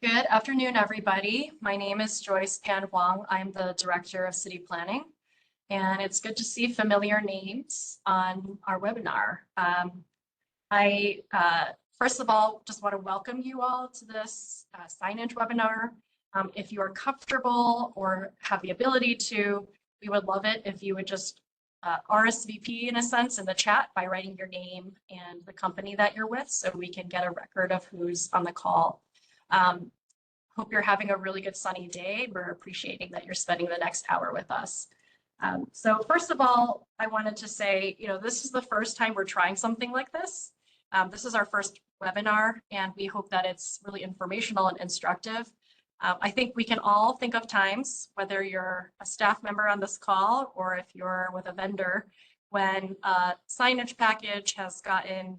Good afternoon, everybody. My name is Joyce Pan Wang. I'm the Director of City Planning, and it's good to see familiar names on our webinar. I, first of all, just want to welcome you all to this signage webinar. If you are comfortable or have the ability to, we would love it if you would just RSVP in a sense in the chat by writing your name and the company that you're with so we can get a record of who's on the call. Hope you're having a really good sunny day. We're appreciating that you're spending the next hour with us. So first of all, I wanted to say, this is the first time we're trying something like this. This is our first webinar, and we hope that it's really informational and instructive. I think we can all think of times, whether you're a staff member on this call or if you're with a vendor, when a signage package has gotten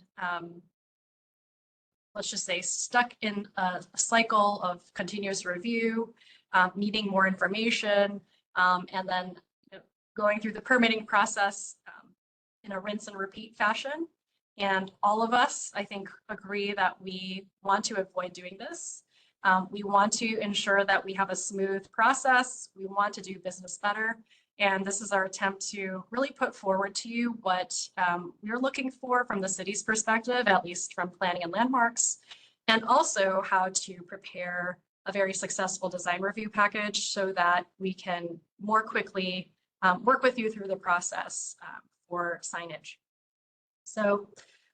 let's just say, stuck in a cycle of continuous review, needing more information, and then going through the permitting process in a rinse and repeat fashion. And all of us, I think, agree that we want to avoid doing this. We want to ensure that we have a smooth process. We want to do business better. And this is our attempt to really put forward to you what we're looking for from the city's perspective, at least from planning and landmarks, and also how to prepare a very successful design review package so that we can more quickly work with you through the process for signage. So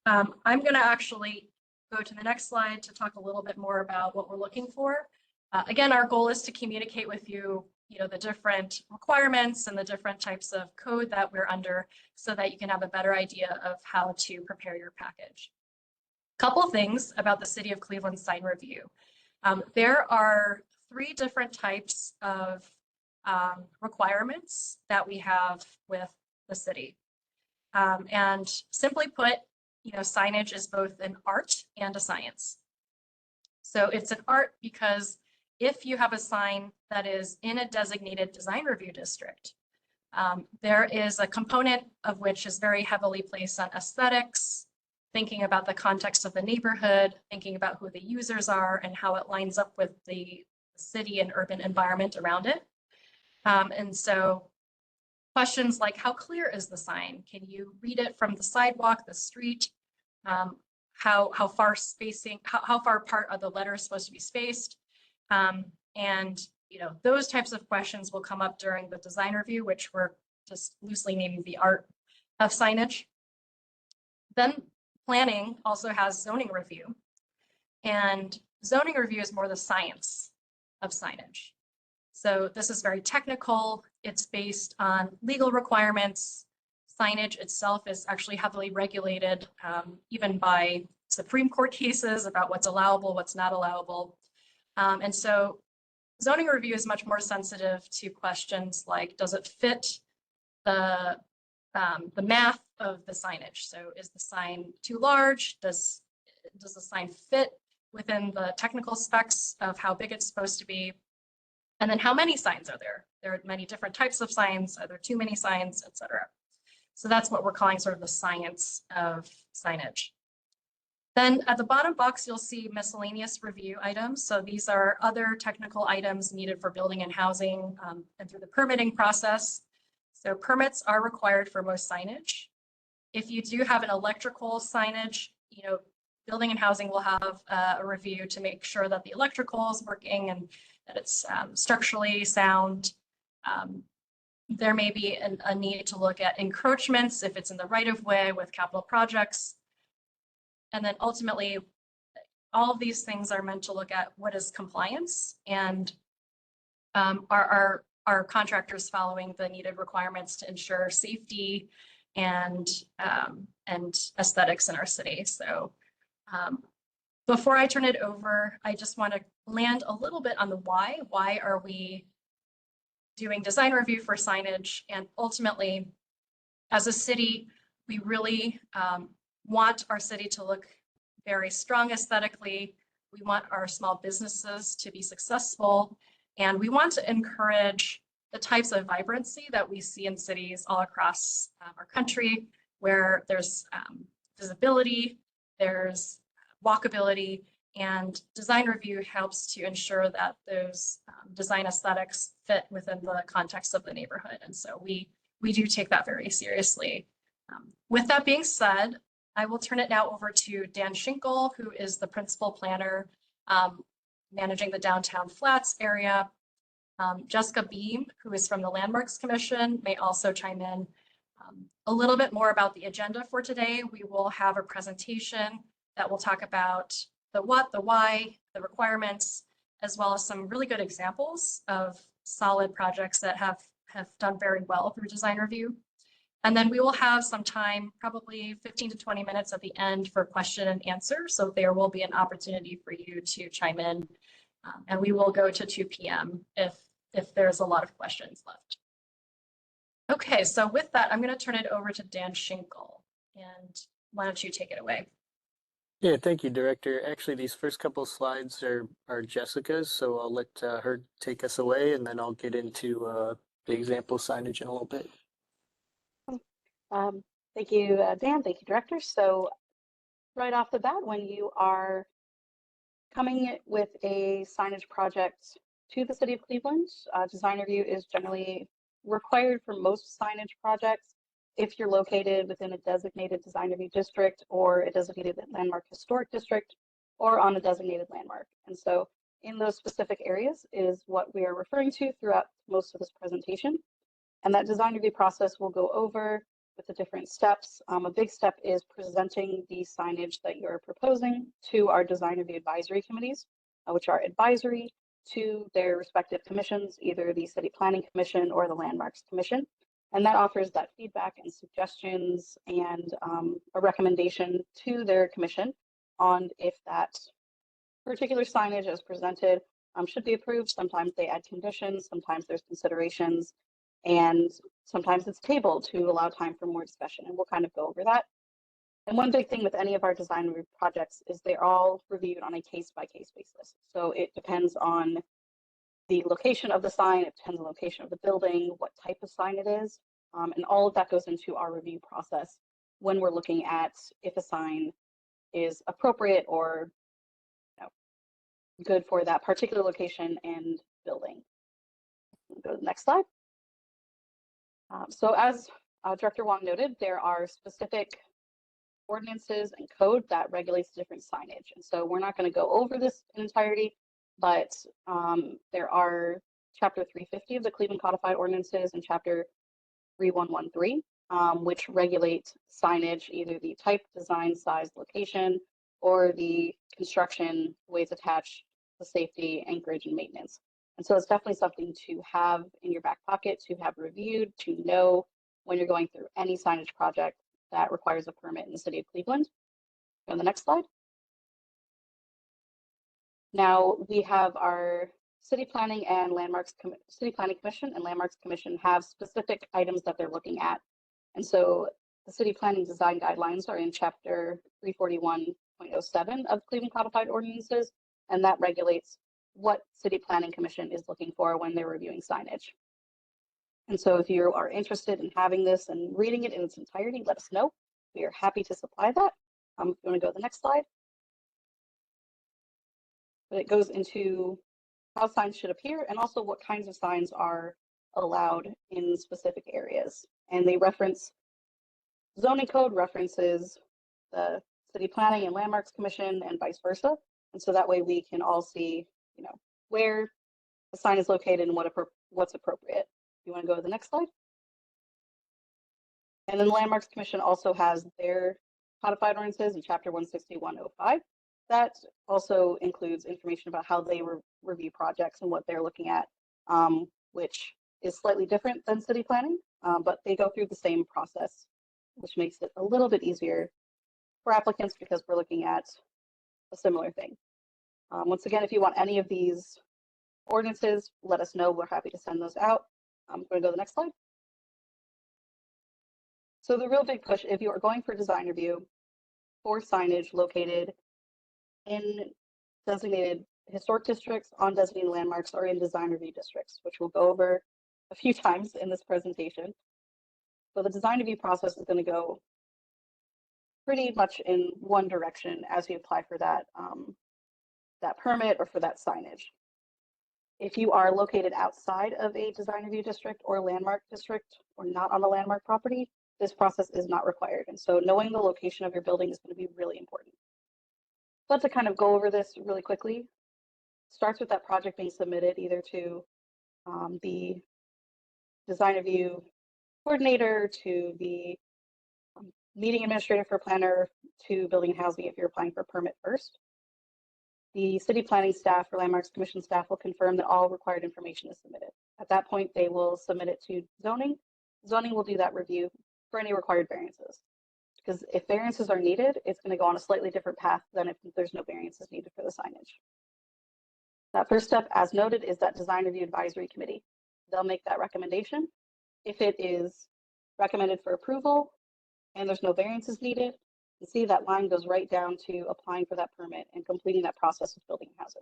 I'm going to actually go to the next slide to talk a little bit more about what we're looking for. Again, our goal is to communicate with you the different requirements and the different types of code that we're under so that you can have a better idea of how to prepare your package. Couple things about the City of Cleveland sign review. There are 3 different types of requirements that we have with the city. And simply put, signage is both an art and a science. So it's an art because if you have a sign that is in a designated design review district, there is a component of which is very heavily placed on aesthetics, thinking about the context of the neighborhood, thinking about who the users are and how it lines up with the city and urban environment around it. And so questions like, how clear is the sign? Can you read it from the sidewalk, the street? How far spacing, how far apart are the letters supposed to be spaced? And those types of questions will come up during the design review, which we're just loosely naming the art of signage. Then planning also has zoning review, and zoning review is more the science of signage. So this is very technical. It's based on legal requirements. Signage itself is actually heavily regulated, even by Supreme Court cases about what's allowable, what's not allowable. And so zoning review is much more sensitive to questions like, does it fit the math of the signage? So is the sign too large? Does the sign fit within the technical specs of how big it's supposed to be? And then how many signs are there? There are many different types of signs. Are there too many signs, et cetera? So that's what we're calling sort of the science of signage. Then at the bottom box, you'll see miscellaneous review items. So these are other technical items needed for building and housing and through the permitting process. So permits are required for most signage. If you do have an electrical signage, building and housing will have a review to make sure that the electrical is working and that it's structurally sound. There may be a need to look at encroachments if it's in the right of way with capital projects. And then ultimately, all of these things are meant to look at what is compliance and are contractors following the needed requirements to ensure safety and aesthetics in our city. So before I turn it over, I just want to land a little bit on the why. Why are we doing design review for signage? And ultimately, as a city, we really want our city to look very strong aesthetically. We want our small businesses to be successful, and we want to encourage the types of vibrancy that we see in cities all across our country, where there's visibility, there's walkability, And design review helps to ensure that those design aesthetics fit within the context of the neighborhood. And so we do take that very seriously. With that being said, I will turn it now over to Dan Schinkel, who is the principal planner managing the downtown Flats area. Jessica Beam, who is from the Landmarks Commission, may also chime in. A little bit more about the agenda for today. We will have a presentation that will talk about the what, the why, the requirements, as well as some really good examples of solid projects that have done very well through design review. And then we will have some time, probably 15 to 20 minutes at the end for question and answer. So there will be an opportunity for you to chime in. And we will go to 2 p.m. if there's a lot of questions left. Okay, so with that, I'm going to turn it over to Dan Schinkel. And why don't you take it away? Yeah, thank you, Director. Actually, these first couple slides are Jessica's, so I'll let her take us away, and then I'll get into the example signage in a little bit. Thank you, Dan. Thank you, Director. So right off the bat, when you are coming with a signage project to the City of Cleveland, design review is generally required for most signage projects if you're located within a designated design review district or a designated landmark historic district or on a designated landmark. And so in those specific areas is what we are referring to throughout most of this presentation. And that design review process will go over with the different steps. A big step is presenting the signage that you're proposing to our design review advisory committees, which are advisory to their respective commissions, either the City Planning Commission or the Landmarks Commission. And that offers that feedback and suggestions and a recommendation to their commission on if that particular signage as presented should be approved. Sometimes they add conditions, sometimes there's considerations, and sometimes it's tabled to allow time for more discussion. And we'll kind of go over that. And one big thing with any of our design review projects is they're all reviewed on a case-by-case basis. So it depends on the location of the sign, it depends on the location of the building, what type of sign it is, and all of that goes into our review process when we're looking at if a sign is appropriate or good for that particular location and building. Go to the next slide. So as Director Wong noted, there are specific ordinances and code that regulates different signage. And so we're not going to go over this in entirety, but there are Chapter 350 of the Cleveland Codified Ordinances and Chapter 3113, which regulate signage, either the type, design, size, location, or the construction, ways attached, the safety, anchorage, and maintenance. And so it's definitely something to have in your back pocket, to have reviewed, to know when you're going through any signage project that requires a permit in the City of Cleveland. Go to the next slide. Now we have our City Planning and Landmarks, City Planning Commission and Landmarks Commission have specific items that they're looking at. And so the City Planning Design Guidelines are in Chapter 341.07 of Cleveland Codified Ordinances, and that regulates what City Planning Commission is looking for when they're reviewing signage. And so if you are interested in having this and reading it in its entirety, let us know. We are happy to supply that. If you want to go to the next slide. But it goes into how signs should appear and also what kinds of signs are allowed in specific areas. And they reference zoning code references the City Planning and Landmarks Commission and vice versa. And so that way we can all see, where the sign is located and what's appropriate. You want to go to the next slide? And then the Landmarks Commission also has their codified ordinances in Chapter 161.05. That also includes information about how they review projects and what they're looking at, which is slightly different than city planning, but they go through the same process, which makes it a little bit easier for applicants because we're looking at a similar thing. Once again, if you want any of these ordinances, let us know. We're happy to send those out. I'm going to go to the next slide. So the real big push, if you are going for design review for signage located in designated historic districts, on designated landmarks, or in design review districts, which we'll go over a few times in this presentation. So the design review process is going to go pretty much in one direction as we apply for that that permit or for that signage. If you are located outside of a design review district or landmark district or not on the landmark property, this process is not required. And so knowing the location of your building is going to be really important. But to kind of go over this really quickly, starts with that project being submitted either to the design review coordinator, to the meeting administrator for planner, to building and housing if you're applying for a permit first. The city planning staff or landmarks commission staff will confirm that all required information is submitted. At that point, they will submit it to zoning. Zoning will do that review for any required variances. Because if variances are needed, it's going to go on a slightly different path than if there's no variances needed for the signage. That first step, as noted, is that design review advisory committee. They'll make that recommendation. If it is recommended for approval and there's no variances needed, you see that line goes right down to applying for that permit and completing that process with building and housing.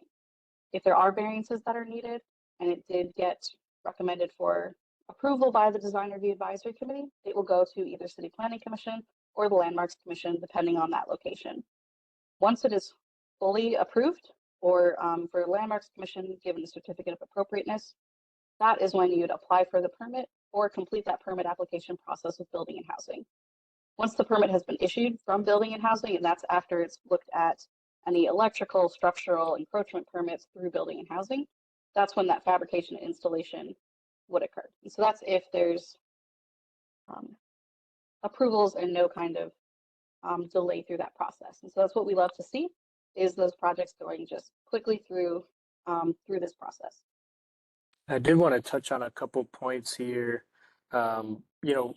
If there are variances that are needed and it did get recommended for approval by the design review advisory committee, it will go to either city planning commission or the landmarks commission, depending on that location. Once it is fully approved, or for the landmarks commission given the certificate of appropriateness, that is when you'd apply for the permit or complete that permit application process with building and housing. Once the permit has been issued from building and housing, and that's after it's looked at any electrical, structural, encroachment permits through building and housing, that's when that fabrication and installation would occur. And so that's if there's approvals and no kind of delay through that process. And so that's what we love to see, is those projects going just quickly through this process. I did want to touch on a couple points here.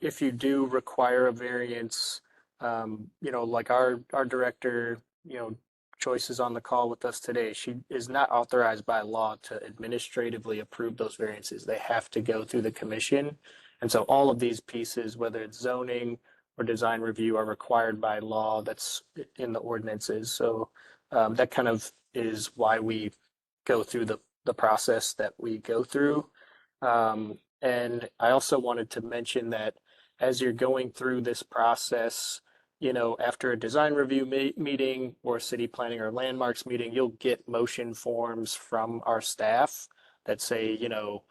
If you do require a variance, like our director, Joyce is on the call with us today. She is not authorized by law to administratively approve those variances. They have to go through the commission. And so all of these pieces, whether it's zoning or design review, are required by law. That's in the ordinances. So that kind of is why we go through the process that we go through. And I also wanted to mention that as you're going through this process, after a design review meeting or city planning or landmarks meeting, you'll get motion forms from our staff that say, the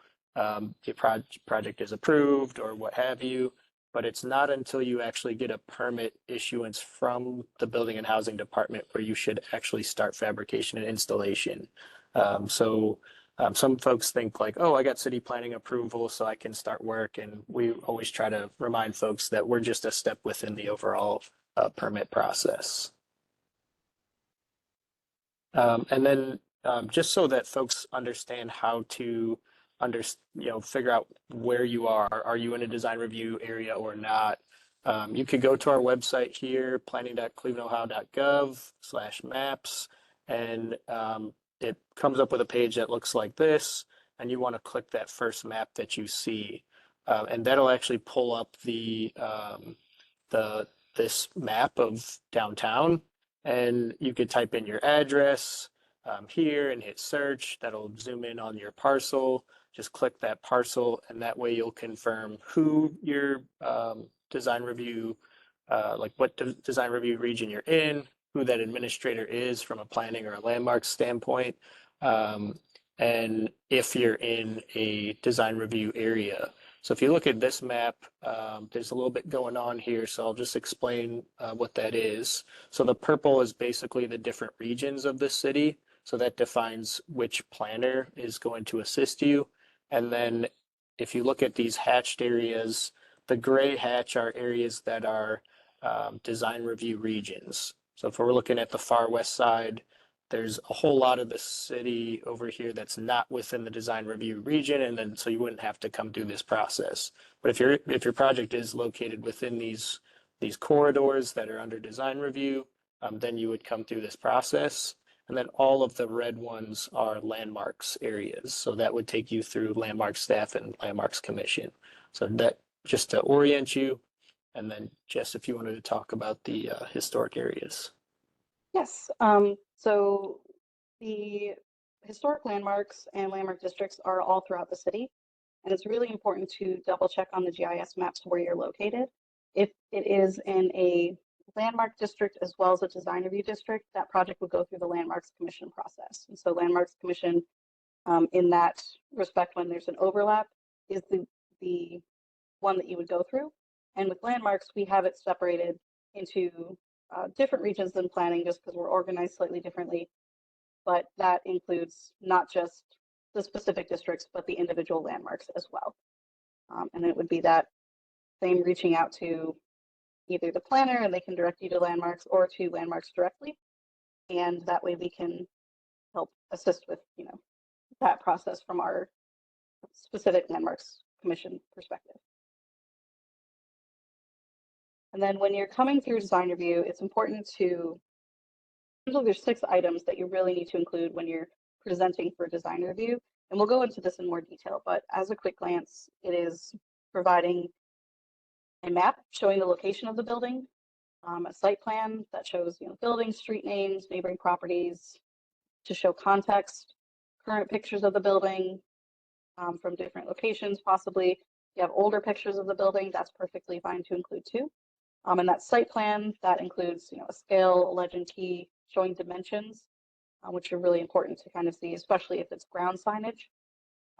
project is approved or what have you. But it's not until you actually get a permit issuance from the building and housing department where you should actually start fabrication and installation. Some folks think like, oh, I got city planning approval, so I can start work. And we always try to remind folks that we're just a step within the overall permit process. And then just so that folks understand how to figure out where you are you in a design review area or not? You could go to our website here, planning.clevelandnohio.gov/maps, and it comes up with a page that looks like this, and you want to click that first map that you see, and that'll actually pull up this map of downtown, and you could type in your address here and hit search. That'll zoom in on your parcel. Just click that parcel, and that way you'll confirm who your design review, like what design review region you're in, who that administrator is from a planning or a landmark standpoint, and if you're in a design review area. So if you look at this map, there's a little bit going on here, so I'll just explain what that is. So the purple is basically the different regions of the city. So that defines which planner is going to assist you. And then if you look at these hatched areas, the gray hatch are areas that are design review regions. So if we're looking at the far west side, there's a whole lot of the city over here that's not within the design review region, and then so you wouldn't have to come through this process. But if your project is located within these corridors that are under design review, then you would come through this process. And then all of the red ones are landmarks areas. So that would take you through landmark staff and landmarks commission. So that just to orient you. And then Jess, if you wanted to talk about the historic areas. Yes. So the historic landmarks and landmark districts are all throughout the city. And it's really important to double check on the GIS maps where you're located. If it is in a landmark district as well as a design review district, that project would go through the Landmarks Commission process. And so Landmarks Commission, in that respect, when there's an overlap, is the one that you would go through. And with landmarks, we have it separated into different regions than planning just because we're organized slightly differently. But that includes not just the specific districts, but the individual landmarks as well. And it would be that same reaching out to either the planner and they can direct you to landmarks or to landmarks directly. And that way we can help assist with, that process from our specific landmarks commission perspective. And then when you're coming through design review, it's important to, there's 6 items that you really need to include when you're presenting for design review. And we'll go into this in more detail, but as a quick glance, it is providing a map showing the location of the building, a site plan that shows buildings, street names, neighboring properties, to show context, current pictures of the building from different locations, possibly. If you have older pictures of the building, that's perfectly fine to include too. And that site plan, that includes a scale, a legend key, showing dimensions, which are really important to kind of see, especially if it's ground signage.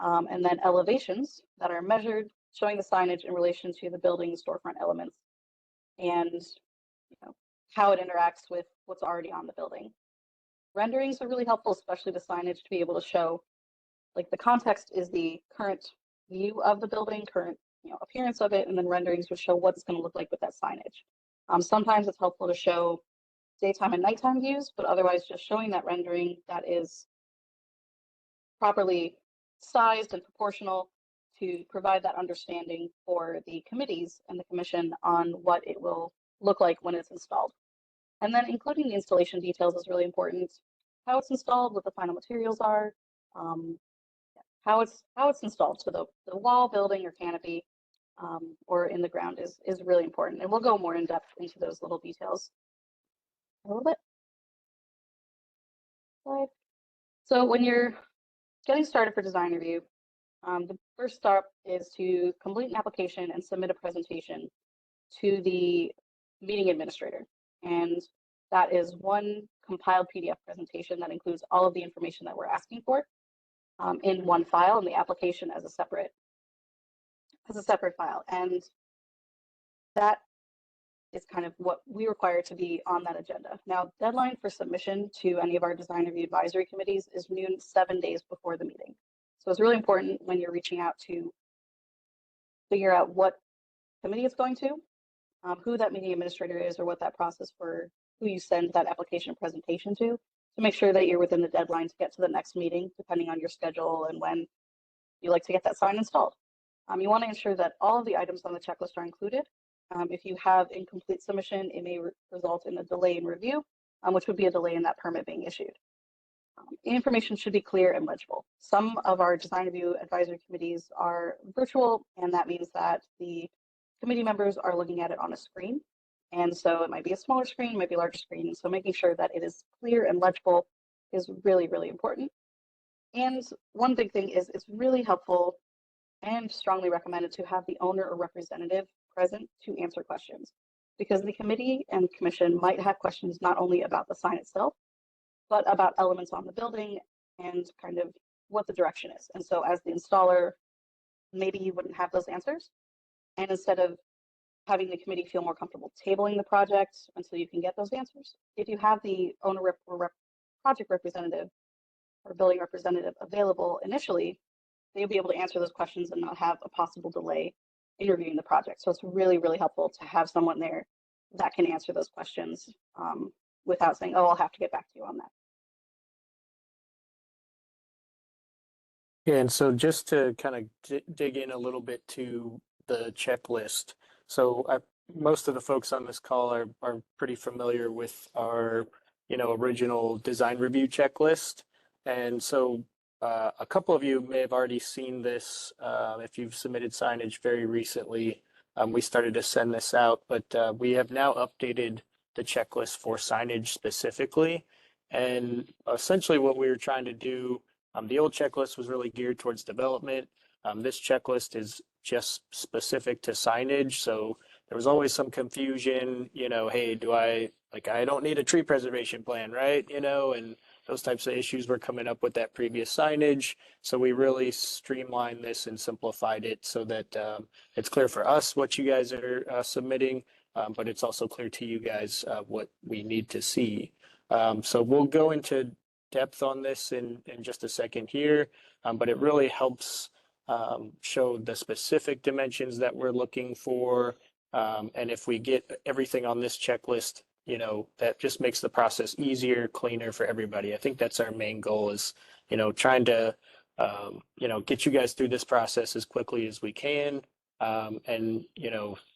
And then elevations that are measured, showing the signage in relation to the building storefront elements and how it interacts with what's already on the building. Renderings are really helpful, especially the signage, to be able to show, like, the context is the current view of the building, current appearance of it, and then renderings would show what it's going to look like with that signage. Sometimes it's helpful to show daytime and nighttime views, but otherwise just showing that rendering that is properly sized and proportional to provide that understanding for the committees and the commission on what it will look like when it's installed. And then including the installation details is really important. How it's installed, what the final materials are, how it's installed, so the wall, building, or canopy, or in the ground is really important. And we'll go more in depth into those little details a little bit. Slide. So when you're getting started for design review, the first step is to complete an application and submit a presentation to the meeting administrator. And that is one compiled PDF presentation that includes all of the information that we're asking for in one file, and the application as a separate file. And that is kind of what we require to be on that agenda. Now, deadline for submission to any of our design review advisory committees is noon 7 days before the meeting. So it's really important when you're reaching out to figure out what committee it's going to, who that meeting administrator is, or what that process for who you send that application presentation to make sure that you're within the deadline to get to the next meeting, depending on your schedule and when you like to get that sign installed. You want to ensure that all of the items on the checklist are included. If you have incomplete submission, it may result in a delay in review, which would be a delay in that permit being issued. Information should be clear and legible. Some of our design review advisory committees are virtual, and that means that the committee members are looking at it on a screen. And so it might be a smaller screen, might be a larger screen. And so making sure that it is clear and legible is really, really important. And one big thing is it's really helpful and strongly recommended to have the owner or representative present to answer questions, because the committee and commission might have questions not only about the sign itself, but about elements on the building and kind of what the direction is. And so as the installer, maybe you wouldn't have those answers. And instead of having the committee feel more comfortable tabling the project until you can get those answers, if you have the owner or project representative or building representative available initially, they'll be able to answer those questions and not have a possible delay in reviewing the project. So it's really, really helpful to have someone there that can answer those questions without saying, oh, I'll have to get back to you on that. Yeah, and so just to kind of dig in a little bit to the checklist. So most of the folks on this call are pretty familiar with our, original design review checklist. And so a couple of you may have already seen this if you've submitted signage very recently. We started to send this out, but we have now updated the checklist for signage specifically. And essentially what we were trying to do, the old checklist was really geared towards development. This checklist is just specific to signage. So there was always some confusion, hey, I don't need a tree preservation plan, right? And those types of issues were coming up with that previous signage. So we really streamlined this and simplified it so that it's clear for us what you guys are submitting, but it's also clear to you guys what we need to see. So we'll go into depth on this in just a second here, but it really helps show the specific dimensions that we're looking for. And if we get everything on this checklist, that just makes the process easier, cleaner for everybody. I think that's our main goal is, trying to, get you guys through this process as quickly as we can. And,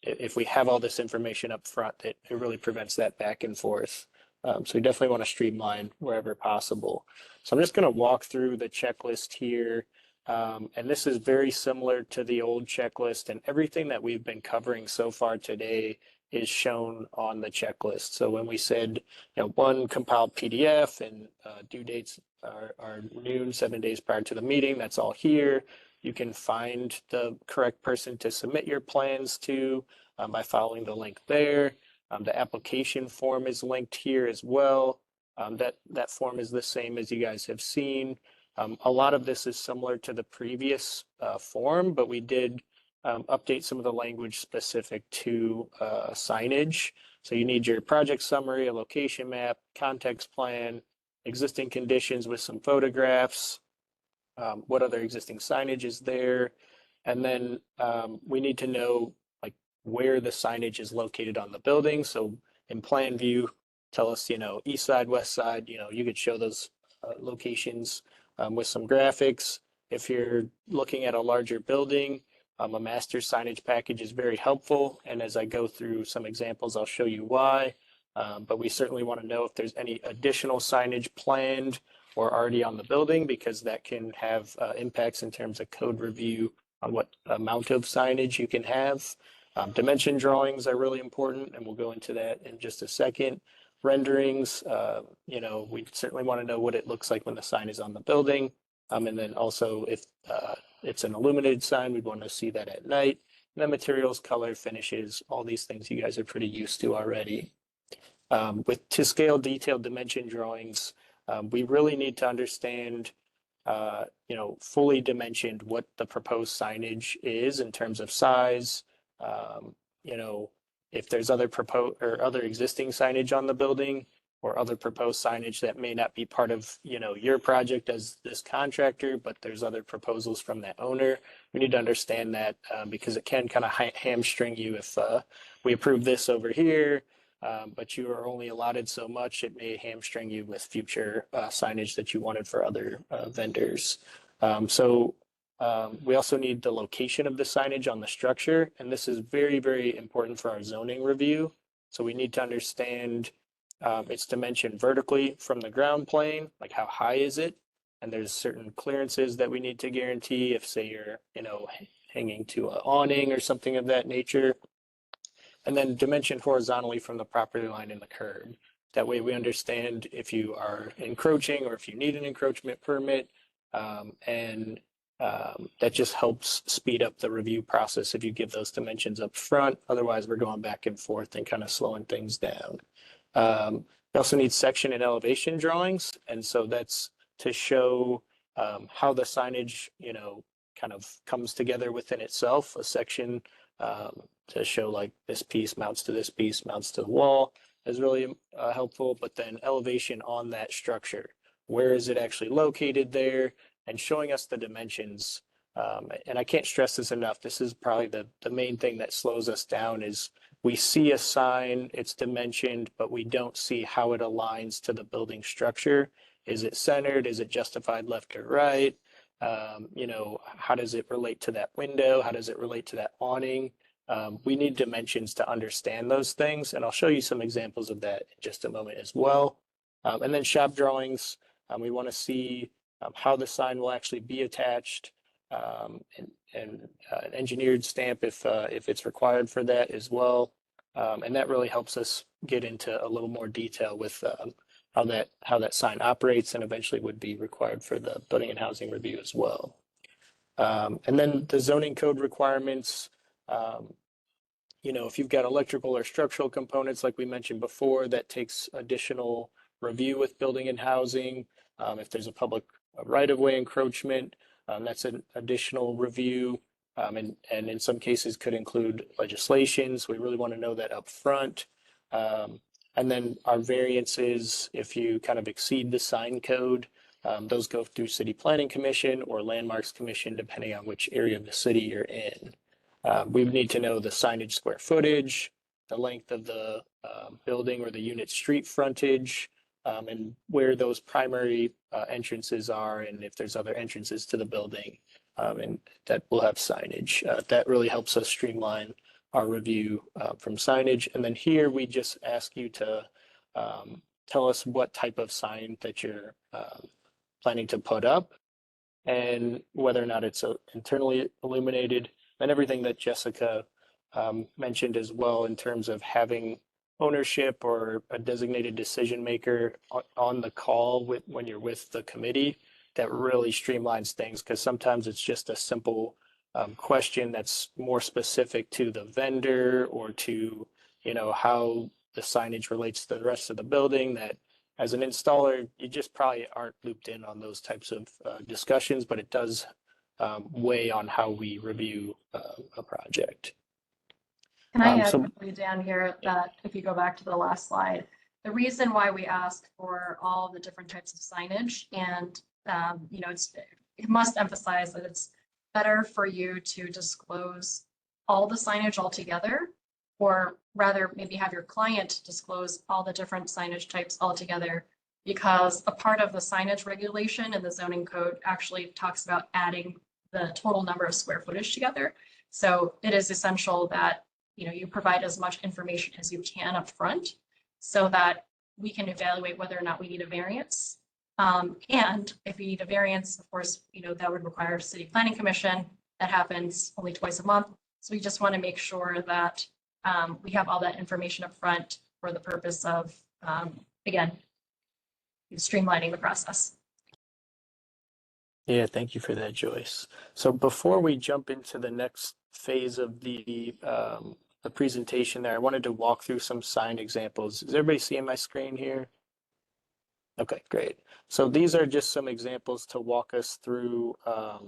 if we have all this information up front, it really prevents that back and forth. So we definitely want to streamline wherever possible. So I'm just going to walk through the checklist here. And this is very similar to the old checklist, and everything that we've been covering so far today is shown on the checklist. So when we said, one compiled PDF and due dates are noon, 7 days prior to the meeting, that's all here. You can find the correct person to submit your plans to by following the link there. The application form is linked here as well. That form is the same as you guys have seen. A lot of this is similar to the previous form, but we did update some of the language specific to signage. So you need your project summary, a location map, context plan, existing conditions with some photographs, what other existing signage is there, and then we need to know like where the signage is located on the building. So in plan view, tell us, east side, west side, you could show those locations with some graphics. If you're looking at a larger building, a master signage package is very helpful. And as I go through some examples, I'll show you why. But we certainly want to know if there's any additional signage planned or already on the building, because that can have impacts in terms of code review on what amount of signage you can have. Dimension drawings are really important, and we'll go into that in just a second. Renderings, we certainly want to know what it looks like when the sign is on the building. And then also if it's an illuminated sign, we'd want to see that at night. And then materials, color, finishes, all these things you guys are pretty used to already. With to scale detailed dimension drawings, we really need to understand, fully dimensioned what the proposed signage is in terms of size. If there's other existing signage on the building or other proposed signage that may not be part of, your project as this contractor, but there's other proposals from that owner. We need to understand that because it can kind of hamstring you if we approve this over here. But you are only allotted so much, it may hamstring you with future signage that you wanted for other vendors. We also need the location of the signage on the structure, and this is very, very important for our zoning review. So we need to understand its dimension vertically from the ground plane, like how high is it? And there's certain clearances that we need to guarantee if, say, you're, hanging to an awning or something of that nature. And then dimension horizontally from the property line and the curb. That way we understand if you are encroaching or if you need an encroachment permit. That just helps speed up the review process if you give those dimensions up front. Otherwise, we're going back and forth and kind of slowing things down. We also need section and elevation drawings. And so that's to show how the signage, kind of comes together within itself. A section to show like this piece mounts to this piece, mounts to the wall is really helpful. But then elevation on that structure, where is it actually located there, and showing us the dimensions. And I can't stress this enough. This is probably the main thing that slows us down is we see a sign, it's dimensioned, but we don't see how it aligns to the building structure. Is it centered? Is it justified left or right? How does it relate to that window? How does it relate to that awning? We need dimensions to understand those things, and I'll show you some examples of that in just a moment as well. And then shop drawings, we want to see how the sign will actually be attached, and an engineered stamp if it's required for that as well. And that really helps us get into a little more detail with how that sign operates and eventually would be required for the building and housing review as well. And then the zoning code requirements, if you've got electrical or structural components, like we mentioned before, that takes additional review with building and housing. If there's a public right-of-way encroachment, that's an additional review. And in some cases could include legislation. So we really want to know that up front. And then our variances, if you kind of exceed the sign code, those go through City Planning Commission or Landmarks Commission, depending on which area of the city you're in. We would need to know the signage square footage, the length of the building or the unit street frontage, and where those primary entrances are, and if there's other entrances to the building, and that will have signage. That really helps us streamline our review from signage. And then here we just ask you to tell us what type of sign that you're planning to put up and whether or not it's internally illuminated, and everything that Jessica mentioned as well in terms of having ownership or a designated decision maker on the call when you're with the committee. That really streamlines things, because sometimes it's just a simple question that's more specific to the vendor or to how the signage relates to the rest of the building, that as an installer, you just probably aren't looped in on those types of discussions, but it does weigh on how we review a project. Can I add so- quickly, Dan, here, that if you go back to the last slide, the reason why we ask for all the different types of signage, and it must emphasize that it's better for you to disclose all the signage altogether, or rather maybe have your client disclose all the different signage types altogether, because a part of the signage regulation in the zoning code actually talks about adding the total number of square footage together. So it is essential that you provide as much information as you can up front, so that we can evaluate whether or not we need a variance. And if we need a variance, of course, that would require City Planning Commission. That happens only twice a month. So we just want to make sure that we have all that information up front for the purpose of, again, streamlining the process. Yeah, thank you for that, Joyce. So before we jump into the next phase of the presentation there, I wanted to walk through some sign examples. Is everybody seeing my screen here? Okay, great. So these are just some examples to walk us through, a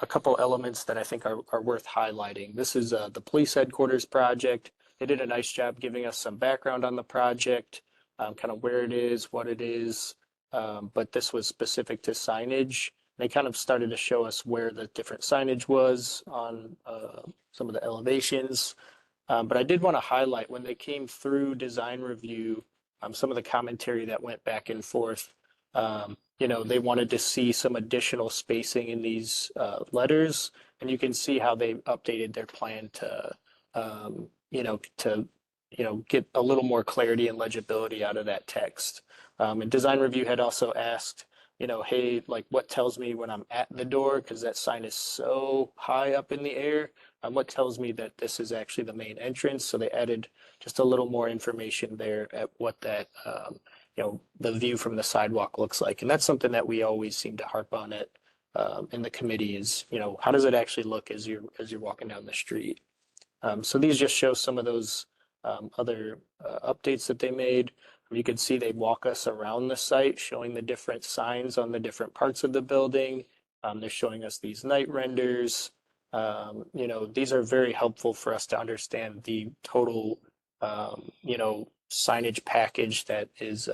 couple elements that I think are worth highlighting. This is the police headquarters project. They did a nice job giving us some background on the project, kind of where it is, what it is, but this was specific to signage. They kind of started to show us where the different signage was on some of the elevations. But I did want to highlight when they came through design review, some of the commentary that went back and forth. They wanted to see some additional spacing in these letters, and you can see how they updated their plan to, get a little more clarity and legibility out of that text. And design review had also asked, hey, like, what tells me when I'm at the door, because that sign is so high up in the air, what tells me that this is actually the main entrance. So they added just a little more information there at what that, the view from the sidewalk looks like. And that's something that we always seem to harp on it in the committee is, how does it actually look as you're walking down the street? So these just show some of those other updates that they made. You can see they walk us around the site, showing the different signs on the different parts of the building. They're showing us these night renders. These are very helpful for us to understand the total, signage package that is,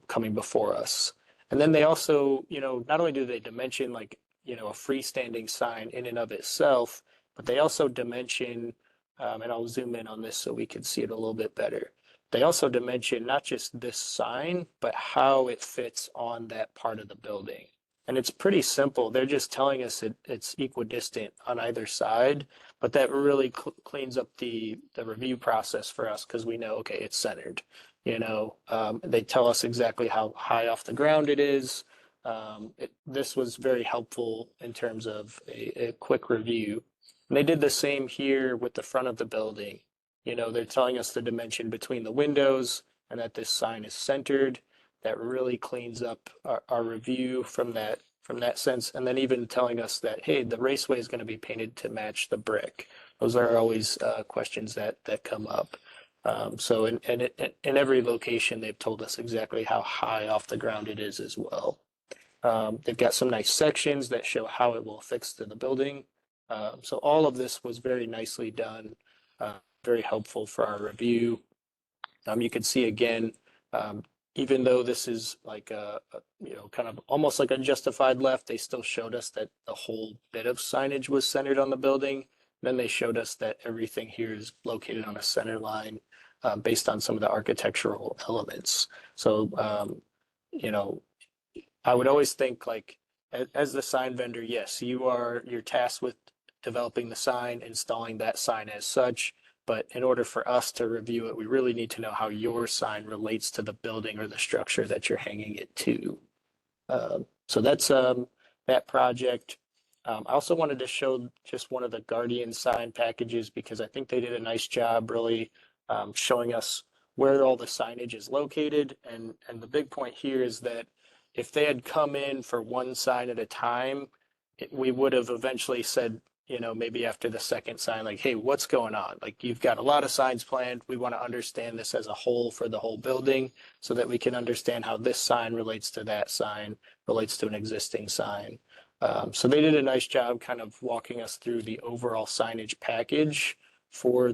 coming before us. And then they also, not only do they dimension like, a freestanding sign in and of itself, but they also dimension, and I'll zoom in on this so we can see it a little bit better. They also dimension not just this sign, but how it fits on that part of the building. And it's pretty simple. They're just telling us it's equidistant on either side, but that really cleans up the review process for us, because we know, okay, it's centered. They tell us exactly how high off the ground it is. This was very helpful in terms of a quick review. And they did the same here with the front of the building. They're telling us the dimension between the windows and that this sign is centered. That really cleans up our review from that from that sense. And then even telling us that, hey, the raceway is going to be painted to match the brick. Those are always questions that come up. So in every location, they've told us exactly how high off the ground it is as well. They've got some nice sections that show how it will affix to the building. So all of this was very nicely done, very helpful for our review. You can see again, even though this is like kind of almost like a justified left, they still showed us that the whole bit of signage was centered on the building. Then they showed us that everything here is located on a center line based on some of the architectural elements. So, you know, I would always think like as the sign vendor, yes, you're tasked with developing the sign, installing that sign as such. But in order for us to review it, we really need to know how your sign relates to the building or the structure that you're hanging it to. So that's that project. I also wanted to show just one of the Guardian sign packages because I think they did a nice job really showing us where all the signage is located. And the big point here is that if they had come in for one sign at a time, we would have eventually said, maybe after the second sign, like, hey, what's going on? Like, you've got a lot of signs planned. We want to understand this as a whole for the whole building so that we can understand how this sign relates to that sign, relates to an existing sign. So they did a nice job kind of walking us through the overall signage package for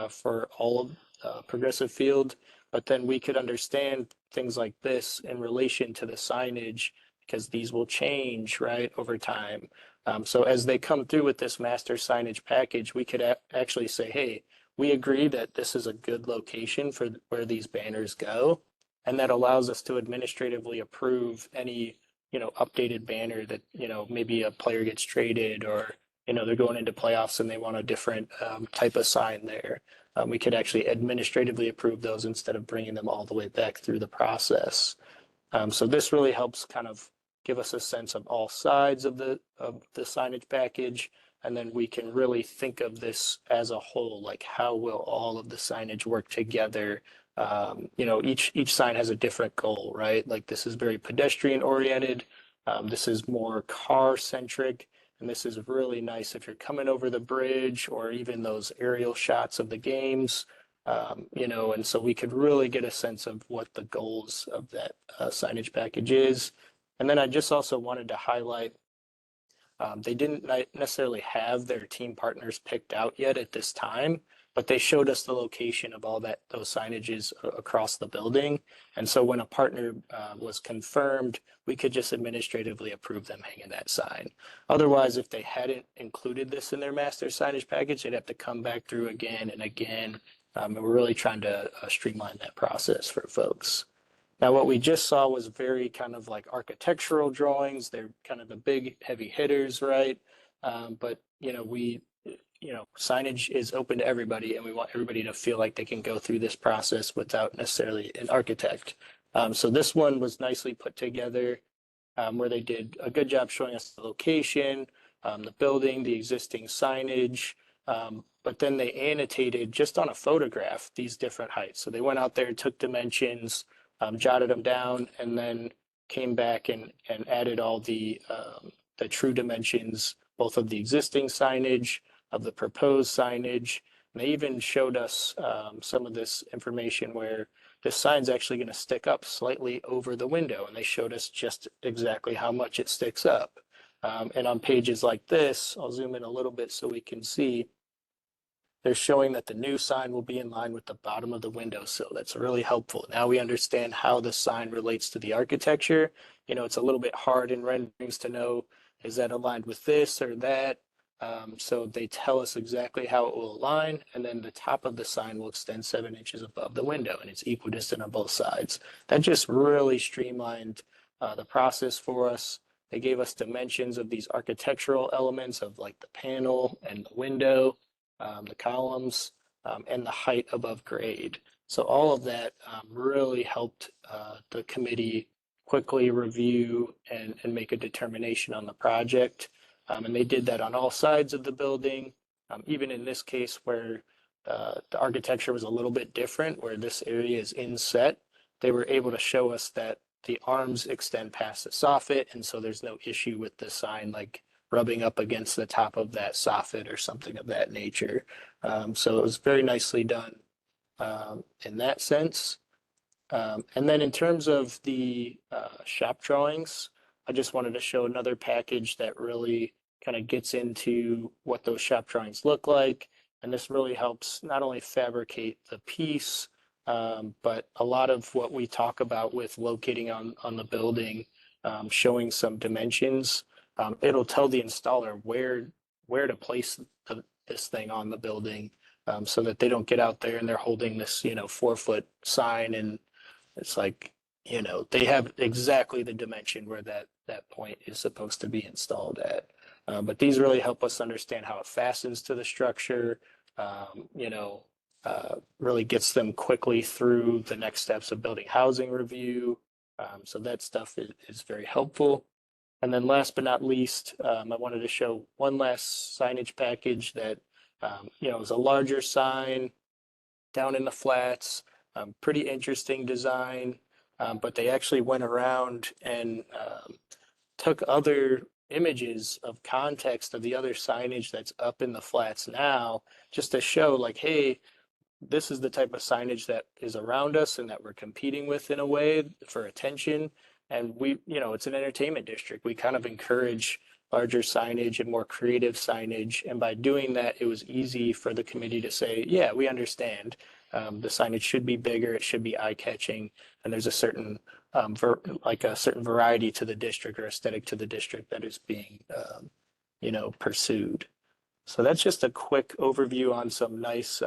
for all of Progressive Field, but then we could understand things like this in relation to the signage because these will change, right, over time. So as they come through with this master signage package, we could actually say, hey, we agree that this is a good location for where these banners go. And that allows us to administratively approve any, updated banner that, maybe a player gets traded or, they're going into playoffs and they want a different type of sign there. We could actually administratively approve those instead of bringing them all the way back through the process. So this really helps kind of give us a sense of all sides of the signage package, and then we can really think of this as a whole, like how will all of the signage work together? Each sign has a different goal, right? Like this is very pedestrian oriented. This is more car centric, and this is really nice if you're coming over the bridge or even those aerial shots of the games. And so we could really get a sense of what the goals of that signage package is. And then I just also wanted to highlight, they didn't necessarily have their team partners picked out yet at this time, but they showed us the location of all those signages across the building. And so when a partner was confirmed, we could just administratively approve them hanging that sign. Otherwise, if they hadn't included this in their master signage package, they'd have to come back through again and again. And we're really trying to streamline that process for folks. Now, what we just saw was very kind of like architectural drawings. They're kind of the big heavy hitters, right? But, signage is open to everybody, and we want everybody to feel like they can go through this process without necessarily an architect. So this one was nicely put together where they did a good job showing us the location, the building, the existing signage, but then they annotated just on a photograph these different heights. So they went out there, took dimensions, jotted them down, and then came back and added all the true dimensions, both of the existing signage, of the proposed signage. And they even showed us some of this information where this sign's actually going to stick up slightly over the window, and they showed us just exactly how much it sticks up. And on pages like this, I'll zoom in a little bit so we can see, they're showing that the new sign will be in line with the bottom of the windowsill. That's really helpful. Now we understand how the sign relates to the architecture. It's a little bit hard in renderings to know, is that aligned with this or that? So they tell us exactly how it will align, and then the top of the sign will extend 7 inches above the window, and it's equidistant on both sides. That just really streamlined the process for us. They gave us dimensions of these architectural elements of like the panel and the window, the columns, and the height above grade. So all of that really helped the committee quickly review and make a determination on the project. And they did that on all sides of the building, even in this case where the architecture was a little bit different, where this area is inset. They were able to show us that the arms extend past the soffit, and so there's no issue with the sign like rubbing up against the top of that soffit or something of that nature. So it was very nicely done in that sense. And then in terms of the shop drawings, I just wanted to show another package that really kind of gets into what those shop drawings look like. And this really helps not only fabricate the piece, but a lot of what we talk about with locating on the building, showing some dimensions. It'll tell the installer where to place this thing on the building, so that they don't get out there and they're holding this, 4-foot sign, and it's like, they have exactly the dimension where that point is supposed to be installed at. But these really help us understand how it fastens to the structure, really gets them quickly through the next steps of building housing review. So that stuff is very helpful. And then last but not least, I wanted to show one last signage package that, is a larger sign down in the flats. Pretty interesting design, but they actually went around and took other images of context of the other signage that's up in the flats now, just to show like, hey, this is the type of signage that is around us and that we're competing with in a way for attention. And it's an entertainment district. We kind of encourage larger signage and more creative signage. And by doing that, it was easy for the committee to say, yeah, we understand. The signage should be bigger, it should be eye-catching, and there's a certain a certain variety to the district or aesthetic to the district that is being pursued. So that's just a quick overview on some nice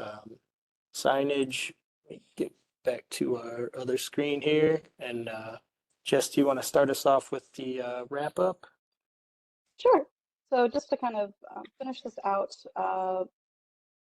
signage. Let me get back to our other screen here. And Jess, do you want to start us off with the wrap up? Sure. So just to kind of finish this out,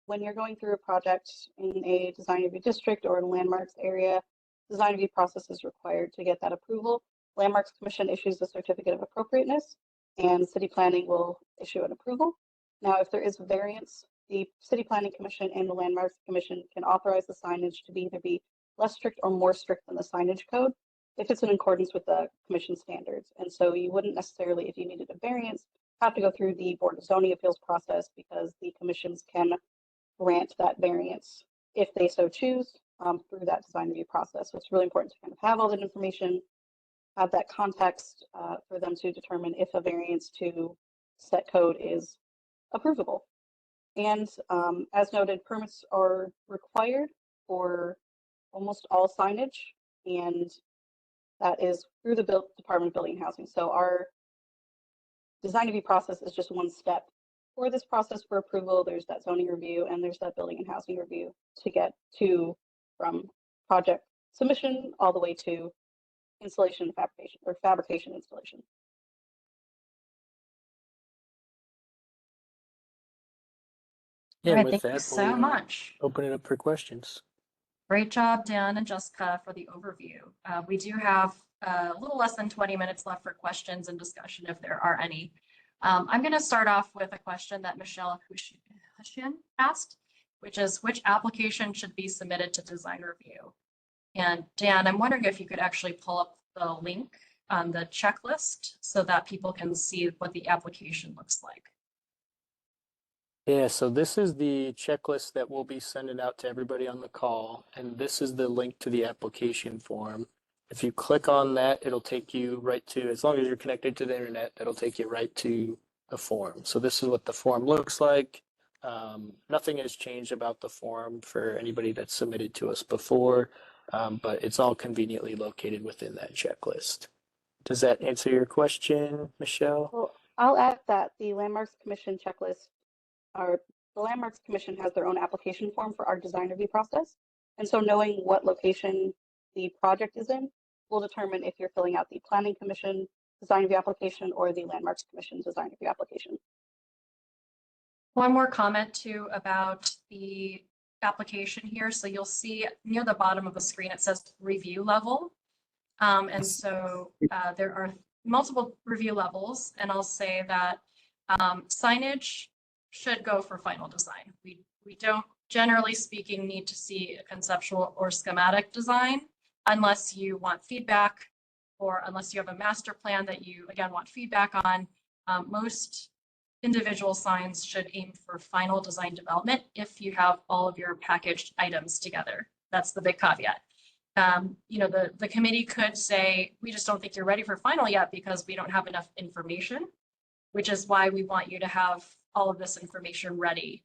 when you're going through a project in a design review district or in a landmarks area, design review process is required to get that approval. Landmarks Commission issues a certificate of appropriateness, and City Planning will issue an approval. Now, if there is variance, the City Planning Commission and the Landmarks Commission can authorize the signage to either be less strict or more strict than the signage code if it's in accordance with the commission standards. And so you wouldn't necessarily, if you needed a variance, have to go through the Board of Zoning Appeals process, because the commissions can grant that variance if they so choose through that design review process. So it's really important to kind of have all that information, have that context for them to determine if a variance to set code is approvable. And as noted, permits are required for almost all signage, and that is through the Department of Building and Housing. So our design review process is just one step. For this process for approval, there's that zoning review and there's that building and housing review to get to from project submission all the way to installation, fabrication, or fabrication installation. Yeah, All right, with thank you that, so much. Open it up for questions. Great job, Dan and Jessica, for the overview. We do have a little less than 20 minutes left for questions and discussion if there are any. I'm going to start off with a question that Michelle Hushian asked, which is, which application should be submitted to design review? And Dan, I'm wondering if you could actually pull up the link on the checklist so that people can see what the application looks like. Yeah, so this is the checklist that we'll be sending out to everybody on the call, and this is the link to the application form. If you click on that, it'll take you right to, as long as you're connected to the internet, it'll take you right to the form. So this is what the form looks like. Nothing has changed about the form for anybody that's submitted to us before, but it's all conveniently located within that checklist. Does that answer your question, Michelle? Well, I'll add that the Landmarks Commission checklist, the Landmarks Commission has their own application form for our design review process. And so knowing what location the project is in will determine if you're filling out the Planning Commission design review application or the Landmarks Commission design review application. One more comment too about the application here. So you'll see near the bottom of the screen, it says review level. And so there are multiple review levels, and I'll say that signage should go for final design. We don't, generally speaking, need to see a conceptual or schematic design unless you want feedback or unless you have a master plan that you, again, want feedback on, most individual signs should aim for final design development if you have all of your packaged items together. That's the big caveat. You know, the committee could say, we just don't think you're ready for final yet because we don't have enough information, which is why we want you to have all of this information ready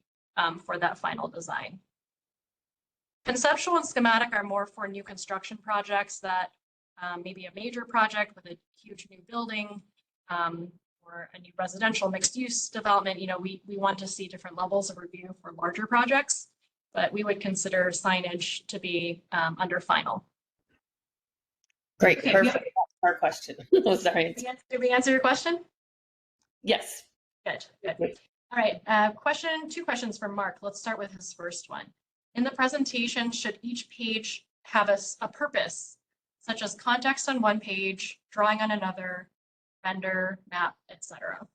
for that final design. Conceptual and schematic are more for new construction projects that maybe a major project with a huge new building or a new residential mixed use development. You know, we want to see different levels of review for larger projects, but we would consider signage to be under final. Great, Okay, perfect. Our question. Sorry. Did we answer your question? Yes. Good, good. All right, two questions from Mark. Let's start with his first one. In the presentation, should each page have a purpose, such as context on one page, drawing on another, render, map, etc.?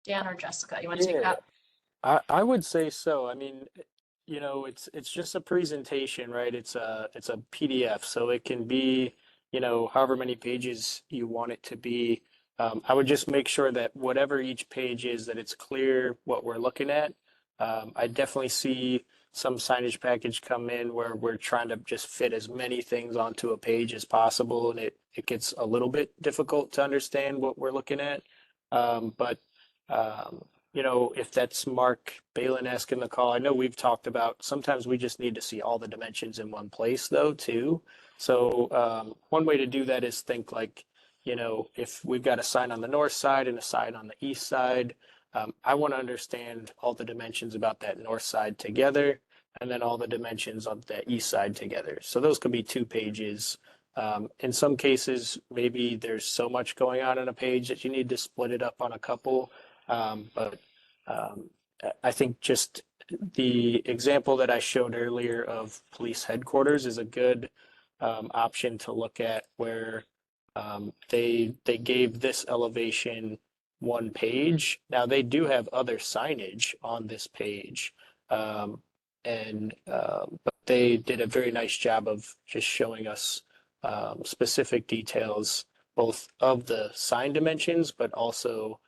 Dan or Jessica, you want to take that? I would say so. I mean, you know, it's just a presentation, right? It's a PDF, so it can be, you know, however many pages you want it to be. I would just make sure that whatever each page is, that it's clear what we're looking at. I definitely see some signage package come in where we're trying to just fit as many things onto a page as possible, and it gets a little bit difficult to understand what we're looking at. You know, if that's Mark Balin-esque in the call, I know we've talked about sometimes we just need to see all the dimensions in one place though too. So one way to do that is think like, you know, if we've got a sign on the north side and a sign on the east side, I want to understand all the dimensions about that north side together and then all the dimensions of the east side together. So those could be 2 pages. In some cases, maybe there's so much going on in a page that you need to split it up on a couple. I think just the example that I showed earlier of police headquarters is a good option to look at where they gave this elevation 1 page. Now they do have other signage on this page, but they did a very nice job of just showing us specific details both of the sign dimensions, but also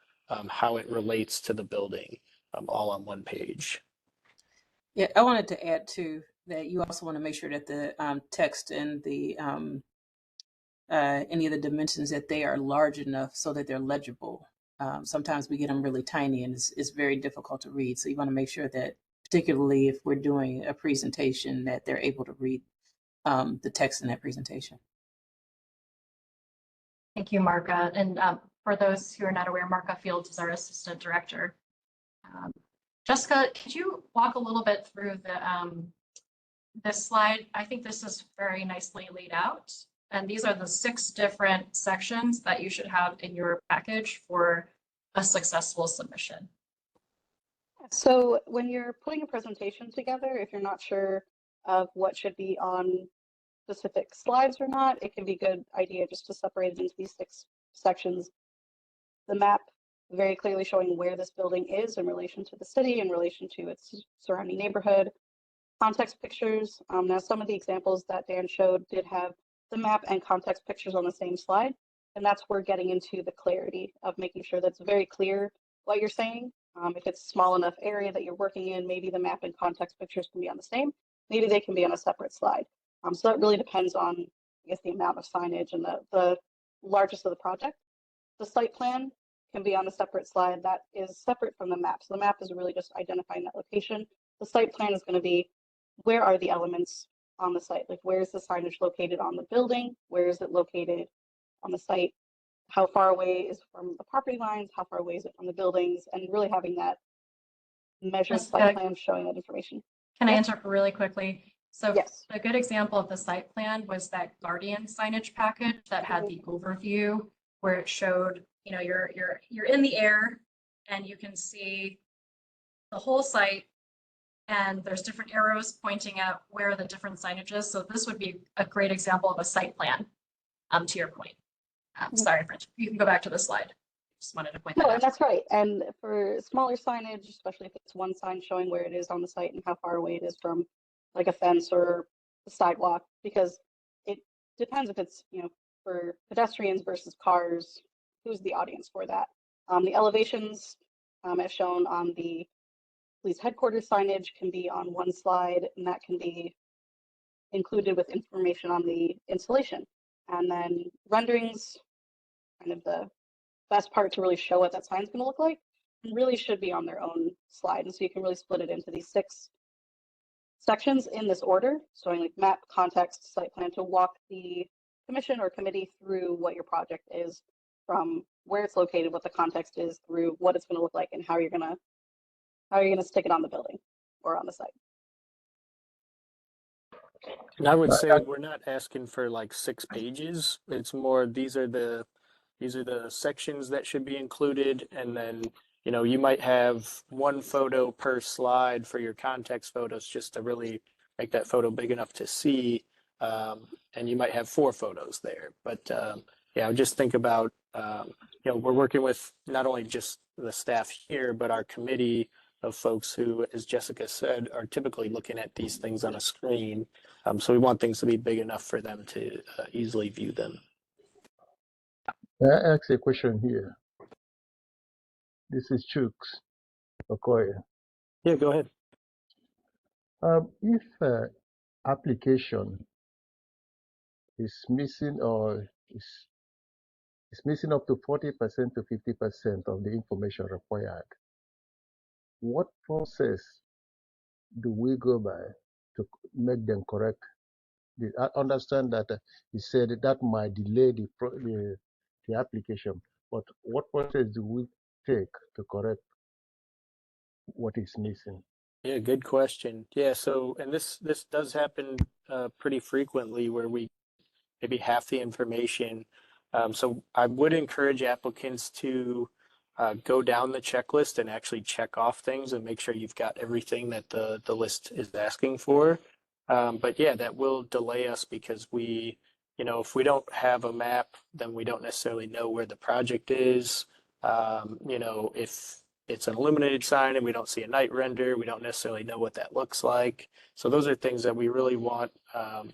how it relates to the building, all on 1 page. Yeah, I wanted to add too that you also want to make sure that the text and the any of the dimensions that they are large enough so that they're legible. Sometimes we get them really tiny and it's very difficult to read. So you want to make sure that, particularly if we're doing a presentation, that they're able to read the text in that presentation. Thank you, Marka. And for those who are not aware, Marka Fields is our assistant director. Jessica, could you walk a little bit through this slide? I think this is very nicely laid out. And these are the 6 different sections that you should have in your package for a successful submission. So when you're putting a presentation together, if you're not sure of what should be on specific slides or not, it can be a good idea just to separate it into these 6 sections. The map very clearly showing where this building is in relation to the city, in relation to its surrounding neighborhood. Context pictures. Now, some of the examples that Dan showed did have the map and context pictures on the same slide, and that's where getting into the clarity of making sure that's very clear what you're saying. If it's a small enough area that you're working in, maybe the map and context pictures can be on the same. Maybe they can be on a separate slide. So that really depends on, I guess, the amount of signage and the largest of the project. The site plan can be on a separate slide that is separate from the map. So the map is really just identifying that location. The site plan is going to be, where are the elements on the site? Like, where is the signage located on the building? Where is it located on the site? How far away is it from the property lines? How far away is it from the buildings? And really having that measured site plan showing that information. Can I answer really quickly? So yes. A good example of the site plan was that Guardian signage package that had the overview where it showed, you know, you're in the air and you can see the whole site and there's different arrows pointing out where the different signage is. So this would be a great example of a site plan, to your point. Sorry, French. You can go back to the slide. Just wanted to point that out. That's right. And for smaller signage, especially if it's one sign showing where it is on the site and how far away it is from like a fence or a sidewalk, because depends if it's, for pedestrians versus cars, who's the audience for that. The elevations, as shown on the police headquarters signage, can be on one slide, and that can be included with information on the installation. And then renderings, kind of the best part to really show what that sign's going to look like, really should be on their own slide. And so you can really split it into these 6 sections in this order, showing like map, context, site plan, to walk the commission or committee through what your project is, from where it's located, what the context is, through what it's going to look like, and how you're going to stick it on the building or on the site. And I would say we're not asking for like 6 pages. It's more, these are the sections that should be included. And then, you might have 1 photo per slide for your context photos, just to really make that photo big enough to see. And you might have 4 photos there. But yeah, just think about, we're working with not only just the staff here, but our committee of folks who, as Jessica said, are typically looking at these things on a screen. So we want things to be big enough for them to easily view them. May I ask a question here? This is Chooks Okoye. Yeah, go ahead. If application is missing or is missing up to 40% to 50% of the information required, what process do we go by to make them correct? I understand that you said that might delay the application, but what process do we take to correct what is missing? Yeah, good question. Yeah, so, and this does happen pretty frequently, where we maybe half the information. So I would encourage applicants to go down the checklist and actually check off things and make sure you've got everything that the list is asking for. But yeah, that will delay us, because if we don't have a map, then we don't necessarily know where the project is. If it's an illuminated sign and we don't see a night render, we don't necessarily know what that looks like. So those are things that we really want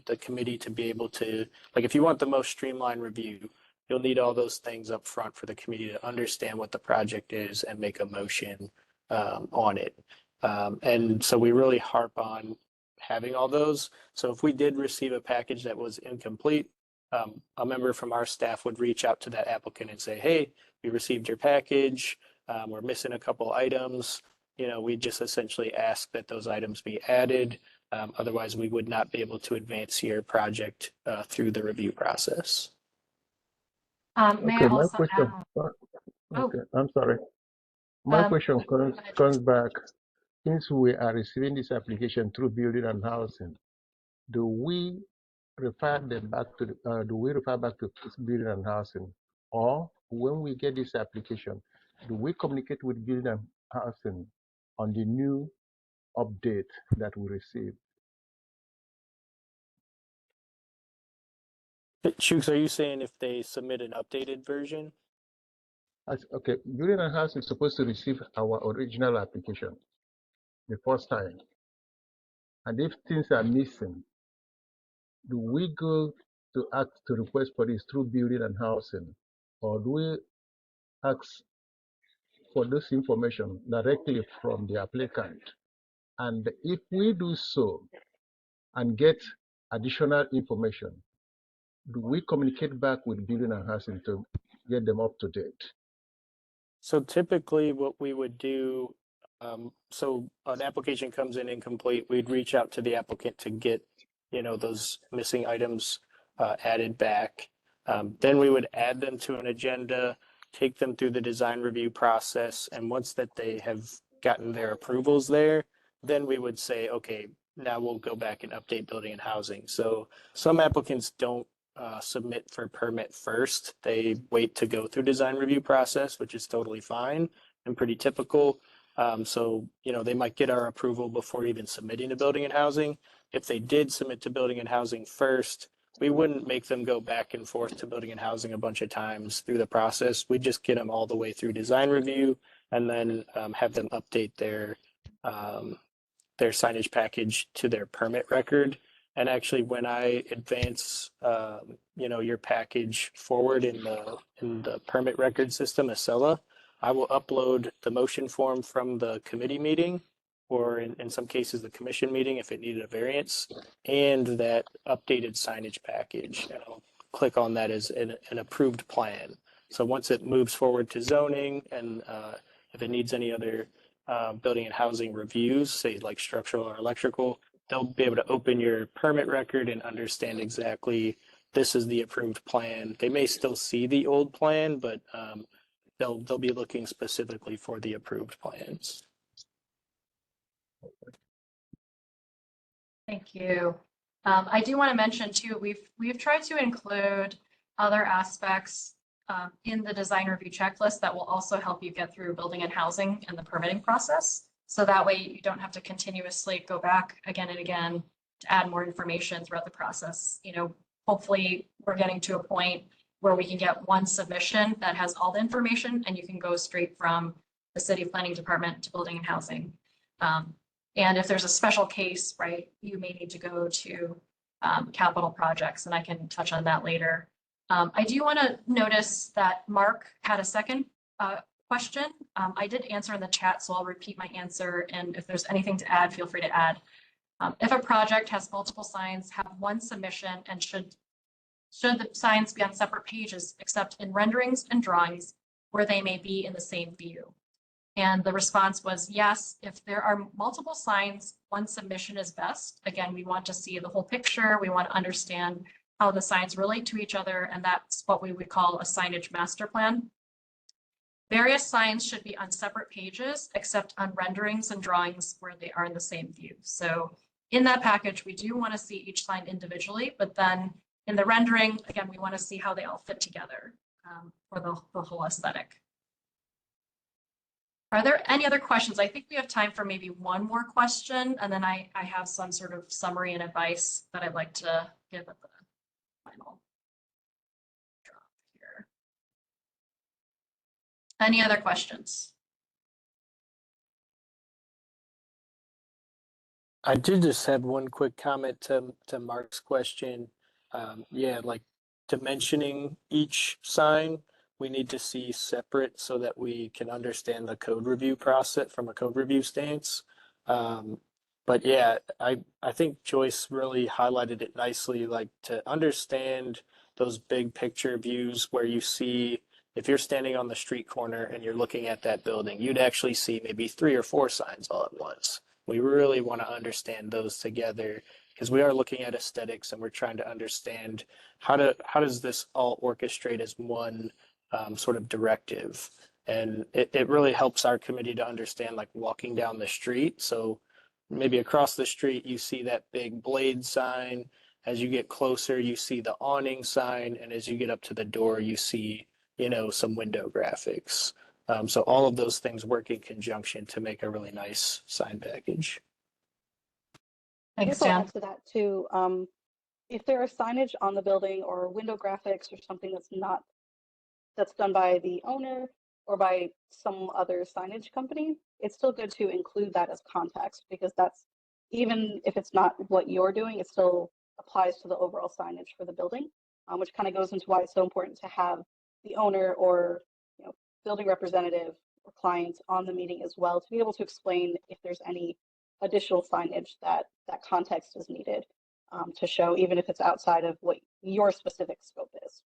the committee to be able to, like, if you want the most streamlined review, you'll need all those things up front for the committee to understand what the project is and make a motion on it. And so we really harp on having all those. So if we did receive a package that was incomplete, a member from our staff would reach out to that applicant and say, hey, we received your package. We're missing a couple items. We just essentially ask that those items be added. Otherwise, we would not be able to advance your project through the review process. May I Okay, my also question. add? Okay, I'm sorry. My question comes back. Since we are receiving this application through building and housing, do we refer back to building and housing, or when we get this application, do we communicate with building and housing on the new update that we receive? Shooks, are you saying if they submit an updated version? Okay, building and housing is supposed to receive our original application the first time, and if things are missing, do we go to ask to request for this through building and housing, or do we ask for this information directly from the applicant? And if we do so and get additional information, do we communicate back with building and housing to get them up to date? So typically what we would do, so an application comes in incomplete, we'd reach out to the applicant to get, those missing items added back. Then we would add them to an agenda, take them through the design review process. And once that they have gotten their approvals there, then we would say, okay, now we'll go back and update building and housing. So some applicants don't submit for permit first. They wait to go through design review process, which is totally fine and pretty typical. So, they might get our approval before even submitting to building and housing. If they did submit to building and housing first, we wouldn't make them go back and forth to building and housing a bunch of times through the process. We'd just get them all the way through design review and then have them update their signage package to their permit record. And actually, when I advance, your package forward in the permit record system, Acela, I will upload the motion form from the committee meeting, or in some cases, the commission meeting if it needed a variance, and that updated signage package. And I'll click on that as an approved plan. So once it moves forward to zoning, and if it needs any other building and housing reviews, say like structural or electrical, they'll be able to open your permit record and understand exactly this is the approved plan. They may still see the old plan, but they'll be looking specifically for the approved plans. Thank you. I do want to mention too, we've tried to include other aspects in the design review checklist that will also help you get through building and housing and the permitting process. So that way you don't have to continuously go back again and again to add more information throughout the process. Hopefully we're getting to a point where we can get one submission that has all the information and you can go straight from the city planning department to building and housing. And if there's a special case, right, you may need to go to capital projects, and I can touch on that later. I do want to notice that Mark had a second question. I did answer in the chat, so I'll repeat my answer. And if there's anything to add, feel free to add. If a project has multiple signs, have one submission, and should the signs be on separate pages, except in renderings and drawings where they may be in the same view? And the response was yes, if there are multiple signs, one submission is best. Again, we want to see the whole picture. We want to understand how the signs relate to each other, and that's what we would call a signage master plan. Various signs should be on separate pages, except on renderings and drawings where they are in the same view. So in that package, we do want to see each sign individually, but then in the rendering, again, we want to see how they all fit together for the whole aesthetic. Are there any other questions? I think we have time for maybe one more question, and then I have some sort of summary and advice that I'd like to give at the final drop here. Any other questions? I did just have one quick comment to Mark's question. Like dimensioning each sign, we need to see separate so that we can understand the code review process from a code review stance. But yeah, I think Joyce really highlighted it nicely, like to understand those big picture views where you see, if you're standing on the street corner and you're looking at that building, you'd actually see maybe 3 or 4 signs all at once. We really want to understand those together because we are looking at aesthetics and we're trying to understand how does this all orchestrate as one sort of directive. And it really helps our committee to understand, like walking down the street. So maybe across the street, you see that big blade sign. As you get closer, you see the awning sign. And as you get up to the door, you see, some window graphics. So all of those things work in conjunction to make a really nice sign package. Thanks, I'll Dan. add to that too. If there are signage on the building or window graphics or something that's done by the owner or by some other signage company, it's still good to include that as context, because that's, even if it's not what you're doing, it still applies to the overall signage for the building, which kind of goes into why it's so important to have the owner or building representative or clients on the meeting as well, to be able to explain if there's any additional signage that context is needed to show, even if it's outside of what your specific scope is.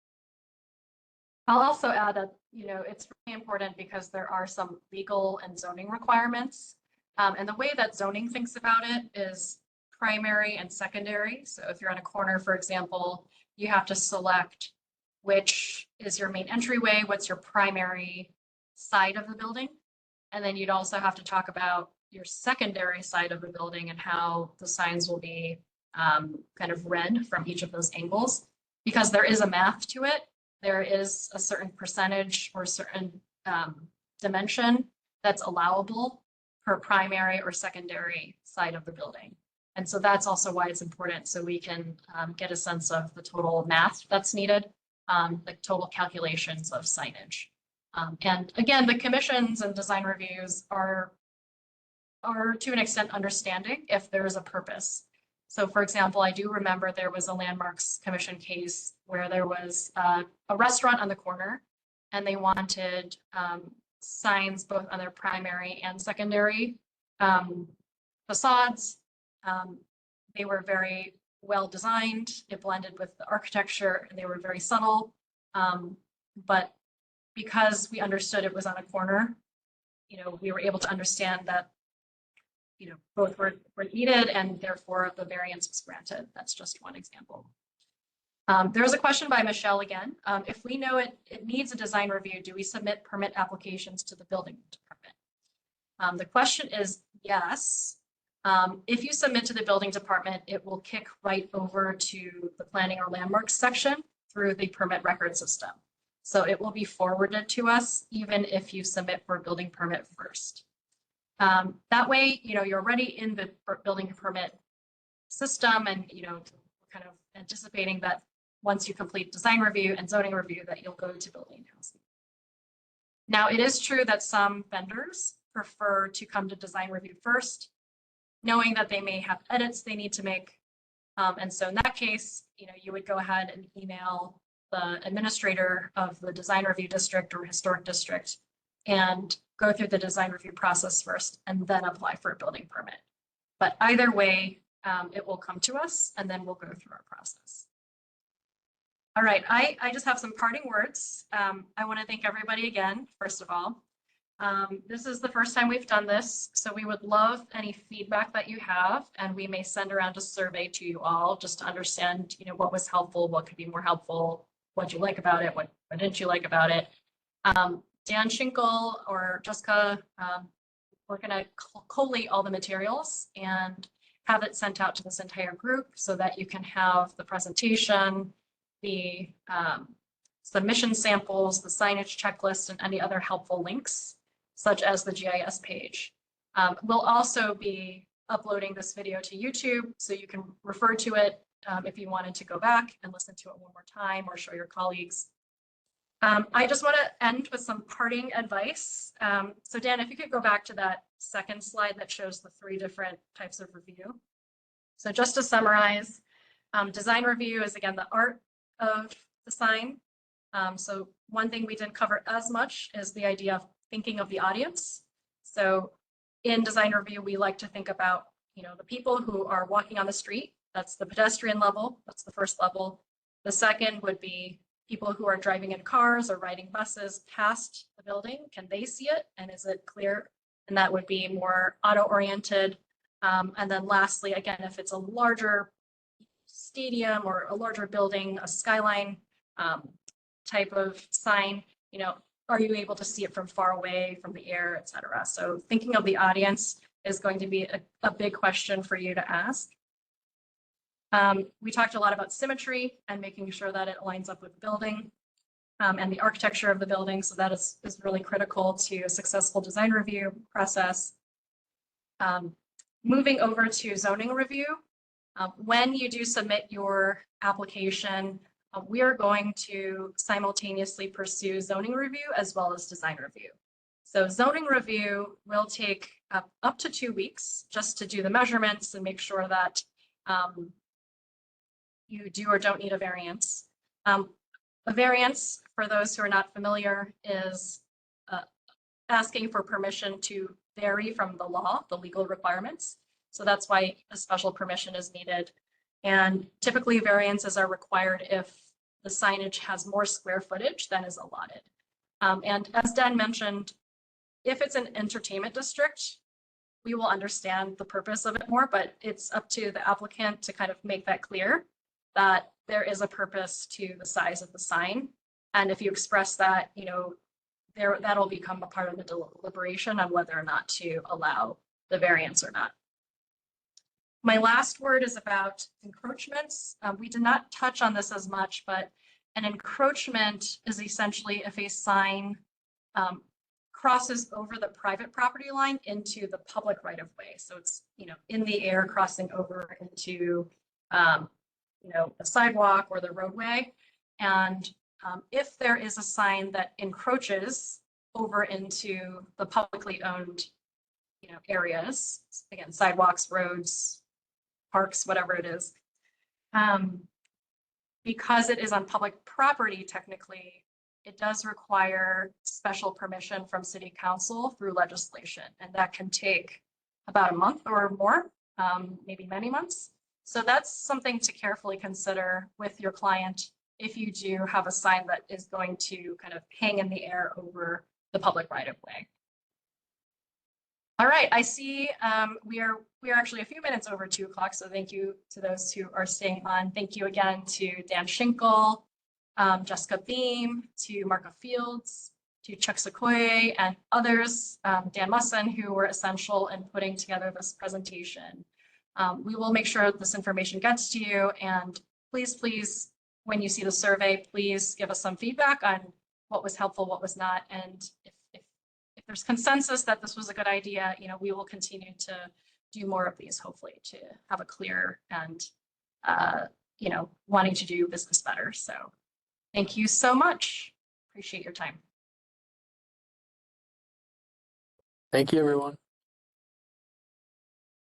I'll also add that, it's really important because there are some legal and zoning requirements. And the way that zoning thinks about it is primary and secondary. So if you're on a corner, for example, you have to select which is your main entryway, what's your primary side of the building. And then you'd also have to talk about your secondary side of the building and how the signs will be kind of read from each of those angles, because there is a math to it. There is a certain percentage or certain dimension that's allowable per primary or secondary side of the building. And so that's also why it's important, so we can get a sense of the total math that's needed, the total calculations of signage. And again, the commissions and design reviews are to an extent understanding if there is a purpose. So for example, I do remember there was a Landmarks Commission case where there was a restaurant on the corner and they wanted signs both on their primary and secondary facades. They were very well designed. It blended with the architecture and they were very subtle. But because we understood it was on a corner, we were able to understand that both were needed and therefore the variance was granted. That's just one example. There's a question by Michelle again. If we know it needs a design review, do we submit permit applications to the building department? The question is yes. If you submit to the building department, it will kick right over to the planning or landmarks section through the permit record system. So it will be forwarded to us even if you submit for a building permit first. That way, you're already in the building permit system and, kind of anticipating that once you complete design review and zoning review that you'll go to building and housing. Now, it is true that some vendors prefer to come to design review first, knowing that they may have edits they need to make. And so in that case, you would go ahead and email the administrator of the design review district or historic district and go through the design review process first and then apply for a building permit. But either way, it will come to us and then we'll go through our process. All right, I just have some parting words. I want to thank everybody again, first of all. This is the first time we've done this, so we would love any feedback that you have, and we may send around a survey to you all just to understand, what was helpful, what could be more helpful, what you like about it, what didn't you like about it. Dan Schinkel or Jessica, we're going to collate all the materials and have it sent out to this entire group so that you can have the presentation, the submission samples, the signage checklist, and any other helpful links, such as the GIS page. We'll also be uploading this video to YouTube, so you can refer to it if you wanted to go back and listen to it one more time or show your colleagues. I just want to end with some parting advice. So Dan, if you could go back to that second slide that shows the 3 different types of review. So just to summarize, design review is again the art of the sign. So one thing we didn't cover as much is the idea of thinking of the audience. So in design review, we like to think about, the people who are walking on the street. That's the pedestrian level. That's the first level. The second would be people who are driving in cars or riding buses past the building. Can they see it? And is it clear? And that would be more auto-oriented. And then lastly, again, if it's a larger stadium or a larger building, a skyline type of sign, are you able to see it from far away, from the air, et cetera? So thinking of the audience is going to be a big question for you to ask. We talked a lot about symmetry and making sure that it lines up with the building and the architecture of the building. So that is really critical to a successful design review process. Moving over to zoning review, when you do submit your application, we are going to simultaneously pursue zoning review as well as design review. So zoning review will take up to 2 weeks just to do the measurements and make sure that you do or don't need a variance. A variance, for those who are not familiar, is asking for permission to vary from the law, the legal requirements. So that's why a special permission is needed. And typically variances are required if the signage has more square footage than is allotted. And as Dan mentioned, if it's an entertainment district, we will understand the purpose of it more, but it's up to the applicant to kind of make that clear that there is a purpose to the size of the sign. And if you express that, that'll become a part of the deliberation on whether or not to allow the variance or not. My last word is about encroachments. We did not touch on this as much, but an encroachment is essentially if a sign crosses over the private property line into the public right of way. So it's, in the air crossing over into, a sidewalk or the roadway. And if there is a sign that encroaches over into the publicly owned, areas, again, sidewalks, roads, parks, whatever it is. Because it is on public property, technically, it does require special permission from city council through legislation, and that can take about a month or more, maybe many months. So that's something to carefully consider with your client if you do have a sign that is going to kind of hang in the air over the public right of way. All right, I see we are actually a few minutes over 2 o'clock, so thank you to those who are staying on. Thank you again to Dan Schinkel, Jessica Beam, to Marco Fields, to Chuck Sequoia, and others, Dan Musson, who were essential in putting together this presentation. We will make sure this information gets to you, and please, when you see the survey, please give us some feedback on what was helpful, what was not, and if there's consensus that this was a good idea, we will continue to do more of these, hopefully, to have a clear and, wanting to do business better. So thank you so much. Appreciate your time. Thank you, everyone.